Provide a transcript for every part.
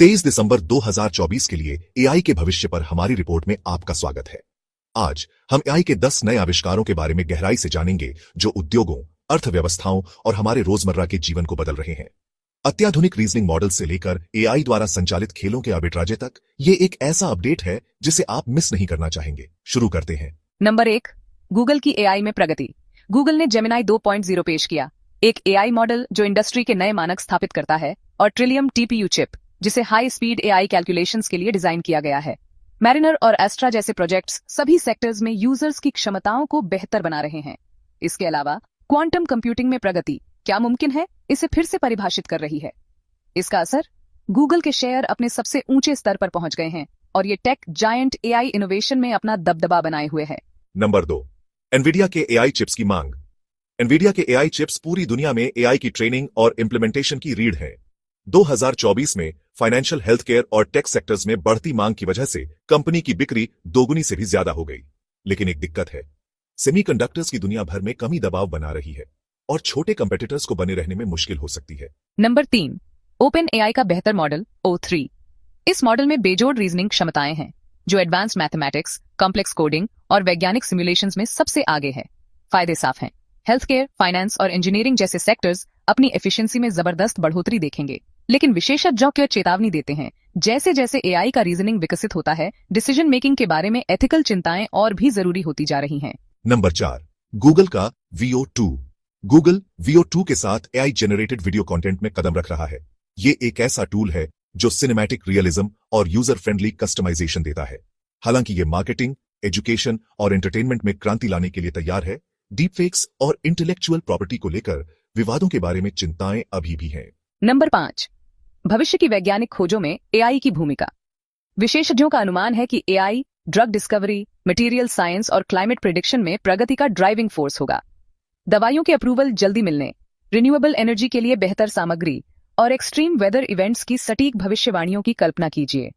23 दिसंबर 2024 के लिए एआई के भविष्य पर हमारी रिपोर्ट में आपका स्वागत है। आज हम एआई के 10 नए आविष्कारों के बारे में गहराई से जानेंगे जो उद्योगों, अर्थव्यवस्थाओं और हमारे रोजमर्रा के जीवन को बदल रहे हैं। अत्याधुनिक रीजनिंग मॉडल से लेकर एआई द्वारा संचालित खेलों के आर्बिट्राजे तक, ये एक ऐसा अपडेट है जिसे आप मिस नहीं करना चाहेंगे। शुरू करते हैं। नंबर 1, गूगल की एआई में प्रगति। गूगल ने जेमिनाई 2.0 पेश किया, एक एआई मॉडल जो इंडस्ट्री के नए मानक स्थापित करता है, और ट्रिलियम टीपीयू चिप, जिसे हाई स्पीड एआई कैलकुलेशंस के लिए डिजाइन किया गया है। मैरिनर और एस्ट्रा जैसे प्रोजेक्ट्स सभी सेक्टर्स में यूजर्स की क्षमताओं को बेहतर बना रहे हैं। इसके अलावा क्वांटम कंप्यूटिंग में प्रगति क्या मुमकिन है, इसे फिर से परिभाषित कर रही है। इसका असर, गूगल के शेयर अपने सबसे ऊंचे स्तर पर पहुंच गए हैं और ये टेक जायंट एआई इनोवेशन में अपना दबदबा बनाए हुए है। नंबर 2, एनवीडिया के एआई चिप्स की मांग। एनवीडिया के एआई चिप्स पूरी दुनिया में एआई की ट्रेनिंग और इंप्लीमेंटेशन की रीढ़ है। 2024 में फाइनेंशियल, हेल्थ केयर और टेक सेक्टर्स में बढ़ती मांग की वजह से कंपनी की बिक्री दोगुनी से भी ज्यादा हो गई। लेकिन एक दिक्कत है, सेमीकंडक्टर्स की दुनिया भर में कमी दबाव बना रही है और छोटे कंपेटिटर्स को बने रहने में मुश्किल हो सकती है। नंबर 3, ओपन एआई का बेहतर मॉडल O3। इस मॉडल में बेजोड़ रीजनिंग क्षमताएं हैं, जो एडवांस मैथमेटिक्स, कॉम्प्लेक्स कोडिंग और वैज्ञानिक सिमुलेशंस में सबसे आगे है। फायदे साफ हैं, हेल्थ केयर, फाइनेंस और इंजीनियरिंग जैसे सेक्टर्स अपनी एफिशिएंसी में जबरदस्त बढ़ोतरी देखेंगे। लेकिन विशेषज्ञों को चेतावनी देते हैं, जैसे जैसे एआई का रीजनिंग विकसित होता है, डिसीजन मेकिंग के बारे में एथिकल चिंताएं और भी जरूरी होती जा रही हैं। नंबर 4, गूगल का VO2। गूगल VO2 के साथ एआई जनरेटेड वीडियो कंटेंट में कदम रख रहा है। ये एक ऐसा टूल है जो सिनेमैटिक रियलिज्म और यूजर फ्रेंडली कस्टमाइजेशन देता है। हालांकि ये मार्केटिंग, एजुकेशन और एंटरटेनमेंट में क्रांति लाने के लिए तैयार है, डीपफेक्स और इंटेलेक्चुअल प्रॉपर्टी को लेकर विवादों के बारे में चिंताएं अभी भी हैं। नंबर 5, भविष्य की वैज्ञानिक खोजों में एआई की भूमिका। विशेषज्ञों का अनुमान है कि AI drug discovery, material science और क्लाइमेट प्रेडिक्शन में प्रगति का ड्राइविंग फोर्स होगा। दवाइयों के अप्रूवल जल्दी मिलने, रिन्यूएबल एनर्जी के लिए बेहतर सामग्री और एक्सट्रीम वेदर इवेंट्स की सटीक भविष्यवाणियों की कल्पना कीजिए।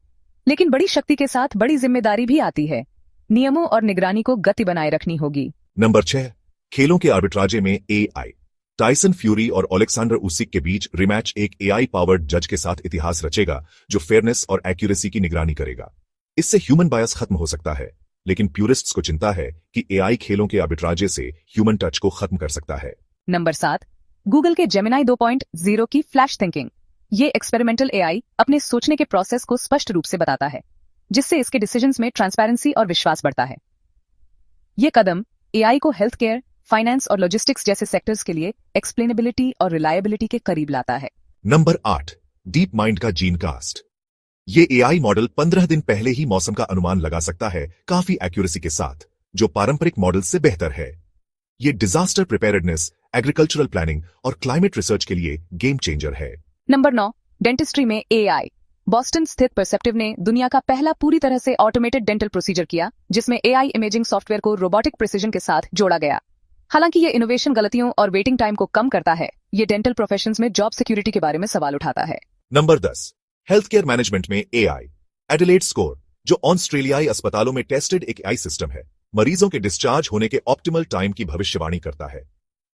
लेकिन बड़ी शक्ति के साथ बड़ी जिम्मेदारी भी आती है। नियमों और निगरानी को गति बनाए रखनी होगी। नंबर 6, खेलों के आर्बिट्राजे में एआई। टाइसन फ्यूरी और ओलेक्सेंडर उसिक के बीच रिमैच एक एआई पावर्ड जज के साथ इतिहास रचेगा, जो फेयरनेस और एक्यूरेसी की निगरानी करेगा। इससे ह्यूमन बायस खत्म हो सकता है, लेकिन प्यूरिस्ट्स को चिंता है कि एआई खेलों के आर्बिट्राजे से ह्यूमन टच को खत्म कर सकता है। नंबर 7, गूगल के जेमिनाई 2.0 की फ्लैश थिंकिंग। ये एक्सपेरिमेंटल एआई अपने सोचने के प्रोसेस को स्पष्ट रूप से बताता है, जिससे इसके डिसीजंस में ट्रांसपेरेंसी और विश्वास बढ़ता है। ये कदम एआई को हेल्थ केयर, फाइनेंस और लॉजिस्टिक्स जैसे सेक्टर्स के लिए एक्सप्लेनेबिलिटी और रिलायबिलिटी के करीब लाता है। नंबर 8, डीप माइंड का जीनकास्ट। ये एआई मॉडल 15 दिन पहले ही मौसम का अनुमान लगा सकता है, काफी एक्यूरेसी के साथ, जो पारंपरिक मॉडल से बेहतर है। ये डिजास्टर प्रिपेयर्डनेस, एग्रीकल्चरल प्लानिंग और क्लाइमेट रिसर्च के लिए गेम चेंजर है। नंबर 9, डेंटिस्ट्री में एआई। बॉस्टन स्थित परसेप्टिव ने दुनिया का पहला पूरी तरह से ऑटोमेटेड डेंटल प्रोसीजर किया, जिसमें एआई इमेजिंग सॉफ्टवेयर को रोबोटिक प्रिसीजन के साथ जोड़ा गया। हालांकि ये इनोवेशन गलतियों और वेटिंग टाइम को कम करता है, ये डेंटल प्रोफेशंस में जॉब सिक्योरिटी के बारे में सवाल उठाता है। नंबर 10, हेल्थ केयर मैनेजमेंट में एआई। एडिलेड स्कोर, जो ऑस्ट्रेलियाई अस्पतालों में टेस्टेड एक एआई सिस्टम है, मरीजों के डिस्चार्ज होने के ऑप्टिमल टाइम की भविष्यवाणी करता है।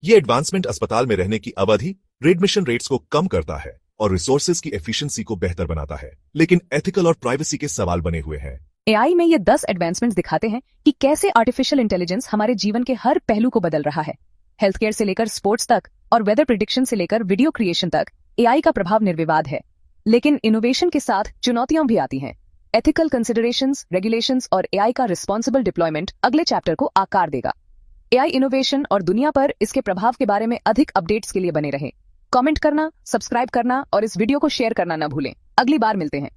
ये एडवांसमेंट अस्पताल में रहने की अवधि, रिएडमिशन रेट्स को कम करता है और रिसोर्सेज की एफिशिएंसी को बेहतर बनाता है। लेकिन एथिकल और प्राइवेसी के सवाल बने हुए हैं। एआई में ये 10 एडवांसमेंट्स दिखाते हैं कि कैसे आर्टिफिशियल इंटेलिजेंस हमारे जीवन के हर पहलू को बदल रहा है। हेल्थ केयर से लेकर स्पोर्ट्स तक और वेदर प्रिडिक्शन से लेकर वीडियो क्रिएशन तक एआई का प्रभाव निर्विवाद है। लेकिन इनोवेशन के साथ चुनौतियां भी आती हैं। एथिकल कंसिडरेशंस, रेगुलेशंस और एआई का रिस्पॉन्सिबल डिप्लॉयमेंट अगले चैप्टर को आकार देगा। एआई इनोवेशन और दुनिया पर इसके प्रभाव के बारे में अधिक अपडेट्स के लिए बने रहें। कमेंट करना, सब्सक्राइब करना और इस वीडियो को शेयर करना न भूलें। अगली बार मिलते हैं।